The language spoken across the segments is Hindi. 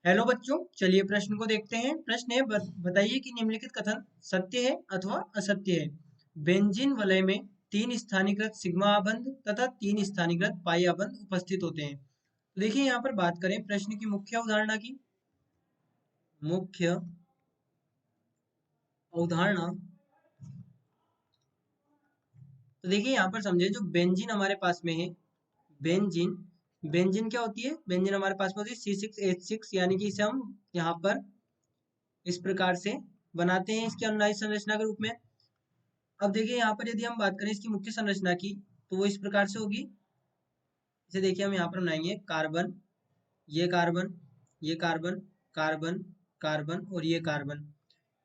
हेलो बच्चों, चलिए प्रश्न को देखते हैं। प्रश्न है, बताइए कि निम्नलिखित कथन सत्य है अथवा असत्य है। बेंजीन वलय में तीन स्थानीयकृत सिग्मा आबंध तथा तीन स्थानीयकृत पाई आबंध उपस्थित होते हैं। तो देखिए यहाँ पर बात करें प्रश्न की मुख्य अवधारणा की। मुख्य अवधारणा, तो देखिए यहाँ पर समझे, जो बेंजीन हमारे पास में है, बेंजीन बेंजीन क्या होती है? बेंजीन हमारे पास में होती है C6H6, यानी कि इसे हम यहाँ पर इस प्रकार से बनाते हैं इसकी अनुनायिक संरचना के रूप में। अब देखिए यहाँ पर यदि हम बात करें इसकी मुख्य संरचना की, तो वो इस प्रकार से होगी। इसे देखिए हम यहाँ पर बनाएंगे कार्बन, ये कार्बन, ये कार्बन, कार्बन, कार्बन और ये कार्बन।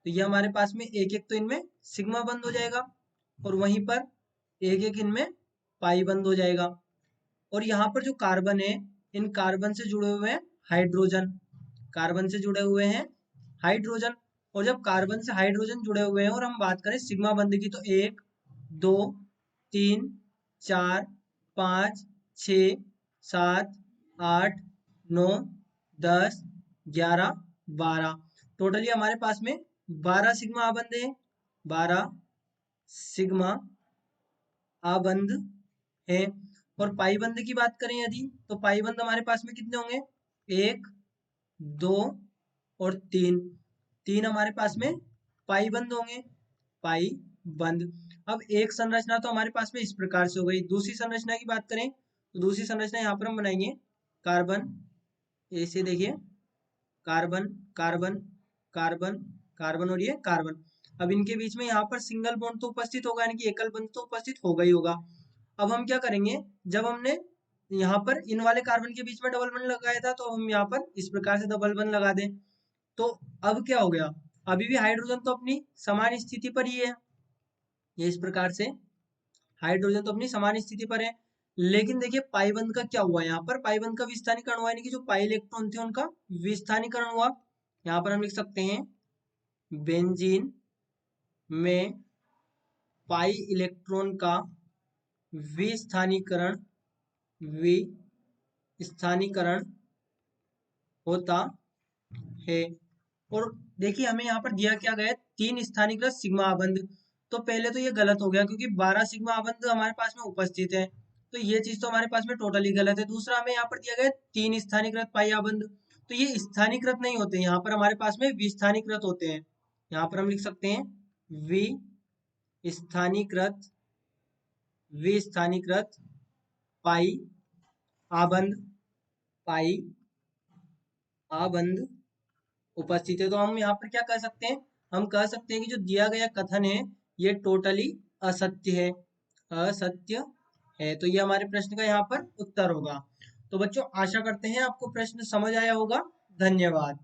तो ये हमारे पास में एक एक तो इनमें सिग्मा बंद हो जाएगा और वहीं पर एक एक इनमें पाई बंद हो जाएगा। और यहाँ पर जो कार्बन है, इन कार्बन से जुड़े हुए हैं हाइड्रोजन, कार्बन से जुड़े हुए हैं हाइड्रोजन। और जब कार्बन से हाइड्रोजन जुड़े हुए हैं और हम बात करें सिग्मा बंध की, तो 1, 2, 3, 4, 5, 6, 7, 8, 9, 10, 11, 12, टोटली हमारे पास में 12 सिग्मा आबंध है। 12 सिग्मा आबंध है। और पाई बंध की बात करें यदि, तो पाई बंध हमारे पास में कितने होंगे? 1, 2 और 3, तीन हमारे पास में पाई बंद होंगे, पाई बंद। अब एक संरचना तो हमारे पास में इस प्रकार से हो गई। दूसरी संरचना की बात करें, तो दूसरी संरचना यहाँ पर हम बनाएंगे कार्बन, ऐसे देखिए, कार्बन, कार्बन, कार्बन, कार्बन और ये कार्बन। अब इनके बीच में यहाँ पर सिंगल बॉन्ड तो उपस्थित होगा, यानी कि एकल बंध तो उपस्थित होगा ही होगा। अब हम क्या करेंगे, जब हमने यहाँ पर इन वाले कार्बन के बीच में डबल बंध लगाया था, तो हम यहाँ पर इस प्रकार से डबल बंध लगा दें। तो अब क्या हो गया, अभी भी हाइड्रोजन तो अपनी समान स्थिति पर ही है। ये इस प्रकार से हाइड्रोजन तो अपनी समान स्थिति पर है। लेकिन देखिए पाईबंध का क्या हुआ, यहाँ पर पाईबंध का विस्थानीकरण हुआ, यानी कि जो पाई इलेक्ट्रॉन थे उनका विस्थानीकरण हुआ। यहाँ पर हम लिख सकते हैं बेंजीन में पाई इलेक्ट्रॉन का विस्थानीकरण, विस्थानीकरण होता है। और देखिए हमें यहाँ पर दिया क्या गया है, तीन स्थानीयकृत सिग्मा आबंध। तो पहले तो ये गलत हो गया, क्योंकि 12 सिग्मा आबंध हमारे पास में उपस्थित है, तो ये चीज तो हमारे पास में टोटली गलत है। दूसरा हमें यहाँ पर दिया गया है तीन स्थानीयकृत पाई आबंध, तो ये स्थानीयकृत नहीं होते, यहाँ पर हमारे पास में विस्थानीयकृत होते हैं। यहाँ पर हम लिख सकते हैं विस्थानीयकृत, विस्थानीयकृत पाई आबंध, पाई आबंध उपस्थित है। तो हम यहाँ पर क्या कह सकते हैं, हम कह सकते हैं कि जो दिया गया कथन है ये टोटली असत्य है, असत्य है। तो ये हमारे प्रश्न का यहाँ पर उत्तर होगा। तो बच्चों आशा करते हैं आपको प्रश्न समझ आया होगा। धन्यवाद।